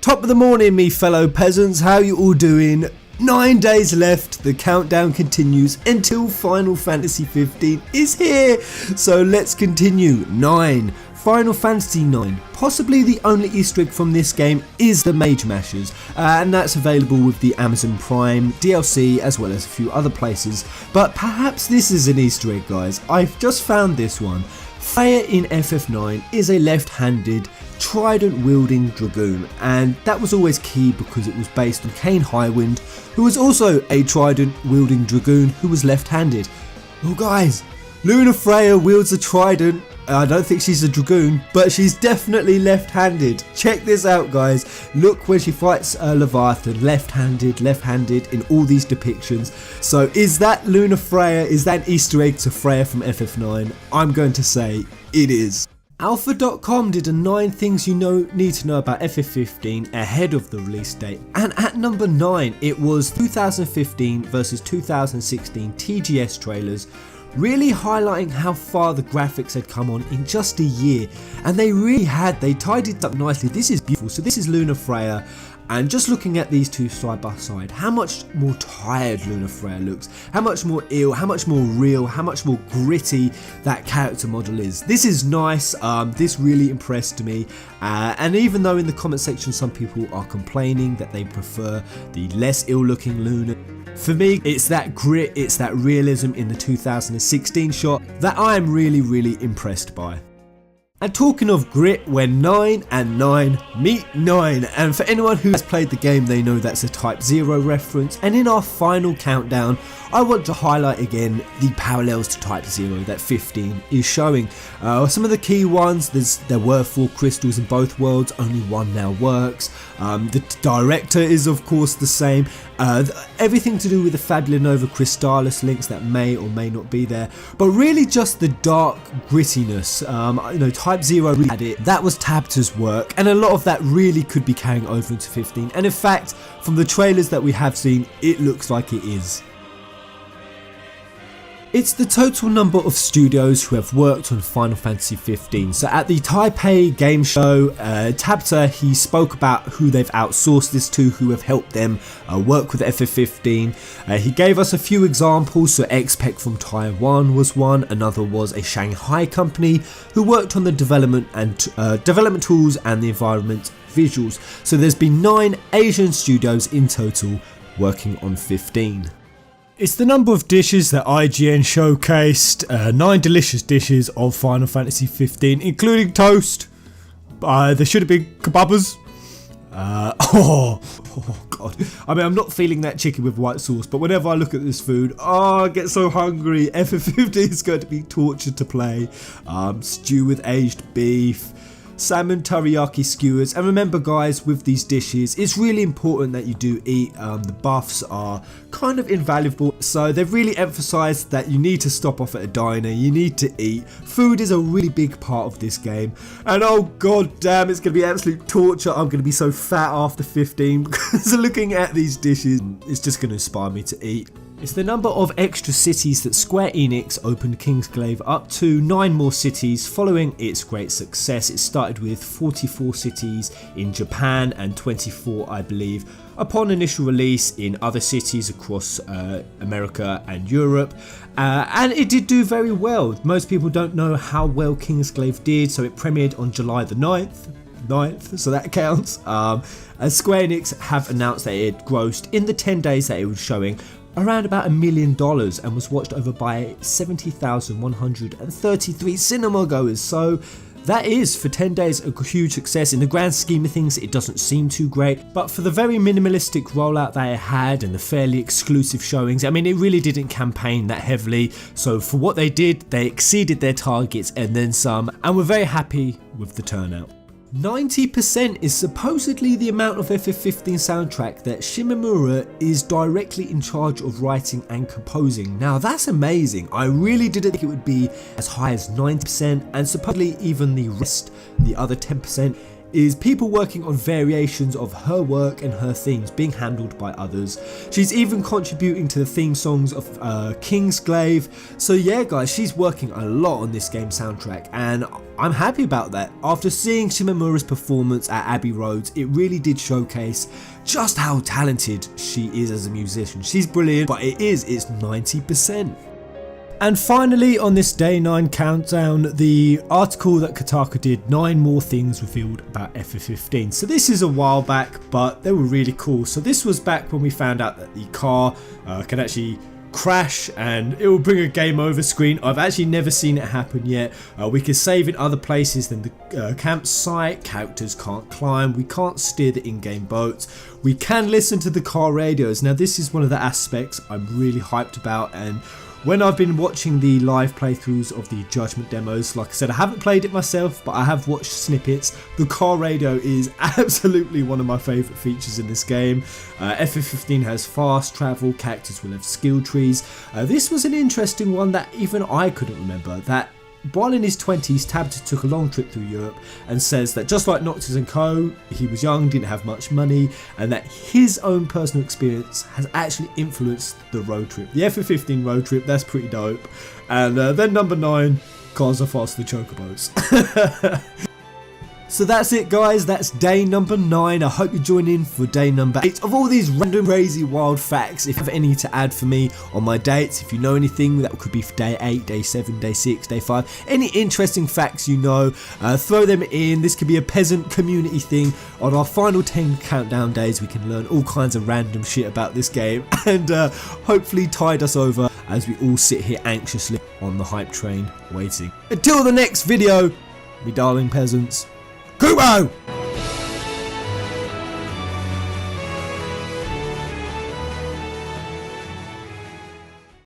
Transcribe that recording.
Top of the morning, me fellow peasants, how you all doing? 9 days left, the countdown continues until Final Fantasy 15 is here. So let's continue. 9. Final Fantasy 9. Possibly the only Easter egg from this game is the Mage Mashers, and that's available with the Amazon Prime DLC as well as a few other places. But perhaps this is an Easter egg, guys. I've just found this one. Freya in FF9 is a left-handed trident wielding dragoon, and that was always key because it was based on Kane Highwind, who was also a trident wielding dragoon who was left-handed. Oh guys, Luna Freya wields a trident. I don't think she's a dragoon, but she's definitely left-handed. Check this out, guys. Look when she fights Leviathan, left-handed in all these depictions. So is that Luna Freya? Is that an Easter egg to Freya from FF9? I'm going to say it is. Alpha.com did a 9 things you need to know about FF15 ahead of the release date, and at number 9 it was 2015 versus 2016 TGS trailers, really highlighting how far the graphics had come on in just a year, and they tied it up nicely. This is beautiful. So this is Luna Freya, and just looking at these two side by side, how much more tired Luna Freya looks, how much more ill, how much more real, how much more gritty that character model is. This is nice. This really impressed me, and even though in the comment section some people are complaining that they prefer the less ill looking Luna, for me it's that grit, it's that realism in the 2016 shot that I am really impressed by. And talking of grit, when 9 and 9 meet 9, and for anyone who has played the game, they know that's a Type 0 reference. And in our final countdown, I want to highlight again the parallels to Type 0 that 15 is showing. Some of the key ones, there were 4 crystals in both worlds, only 1 now works. The director is of course the same. Everything to do with the Fabula Nova Crystallis links that may or may not be there, but really just the dark grittiness. Type 0 really had it. That was Tabata's work, and a lot of that really could be carrying over into 15, and in fact from the trailers that we have seen, it looks like it is. It's the total number of studios who have worked on Final Fantasy 15. So at the Taipei game show, Tabata, he spoke about who they've outsourced this to, who have helped them work with FF15. He gave us a few examples. So XPEC from Taiwan was one, another was a Shanghai company who worked on the development tools and the environment visuals. So there's been 9 Asian studios in total working on 15. It's the number of dishes that IGN showcased, 9 delicious dishes of Final Fantasy 15, including toast. There should have been kebabas. Oh god. I mean, I'm not feeling that chicken with white sauce, but whenever I look at this food, I get so hungry. FF15 is going to be tortured to play. Stew with aged beef, salmon teriyaki skewers, and remember guys, with these dishes it's really important that you do eat. The buffs are kind of invaluable, so they've really emphasized that you need to stop off at a diner, you need to eat. Food is a really big part of this game, and oh god damn, it's gonna be absolute torture. I'm gonna be so fat after 15 because looking at these dishes, it's just gonna inspire me to eat. It's the number of extra cities that Square Enix opened Kingsglaive up to 9 more cities following its great success. It started with 44 cities in Japan and 24, I believe, upon initial release in other cities across America and Europe. And it did do very well. Most people don't know how well Kingsglaive did, so it premiered on July the 9th, so that counts. As Square Enix have announced that it grossed in the 10 days that it was showing around about $1 million and was watched over by 70,133 cinema goers. So that is, for 10 days, a huge success. In the grand scheme of things, it doesn't seem too great, but for the very minimalistic rollout that it had and the fairly exclusive showings, I mean, it really didn't campaign that heavily. So for what they did, they exceeded their targets and then some, and we're very happy with the turnout. 90% is supposedly the amount of FF15 soundtrack that Shimomura is directly in charge of writing and composing. Now that's amazing. I really didn't think it would be as high as 90%, and supposedly even the rest, the other 10%, is people working on variations of her work and her themes being handled by others. She's even contributing to the theme songs of Kingsglaive. So yeah guys, she's working a lot on this game soundtrack, and I'm happy about that. After seeing Shimomura's performance at Abbey Road, it really did showcase just how talented she is as a musician. She's brilliant, but it's 90%. And finally, on this day 9 countdown, the article that Kotaku did, 9 more things revealed about FF15. So this is a while back, but they were really cool. So this was back when we found out that the car can actually crash and it will bring a game over screen. I've actually never seen it happen yet. We can save in other places than the campsite. Characters can't climb. We can't steer the in-game boats. We can listen to the car radios. Now this is one of the aspects I'm really hyped about, and when I've been watching the live playthroughs of the Judgment demos, like I said, I haven't played it myself, but I have watched snippets. The car radio is absolutely one of my favourite features in this game. FF15 has fast travel, characters will have skill trees. This was an interesting one that even I couldn't remember, that while in his 20s, Tabata took a long trip through Europe and says that just like Noctis and co, he was young, didn't have much money, and that his own personal experience has actually influenced the road trip. The FF15 road trip, that's pretty dope. And then number 9, cars are faster than chocobos. So that's it guys, that's day number 9. I hope you join in for day number 8 of all these random crazy wild facts. If you have any to add for me on my dates, if you know anything that could be for day 8, day 7, day 6, day 5, any interesting facts you know, throw them in. This could be a peasant community thing. On our final 10 countdown days we can learn all kinds of random shit about this game and hopefully tide us over as we all sit here anxiously on the hype train waiting. Until the next video, me darling peasants, Kubo!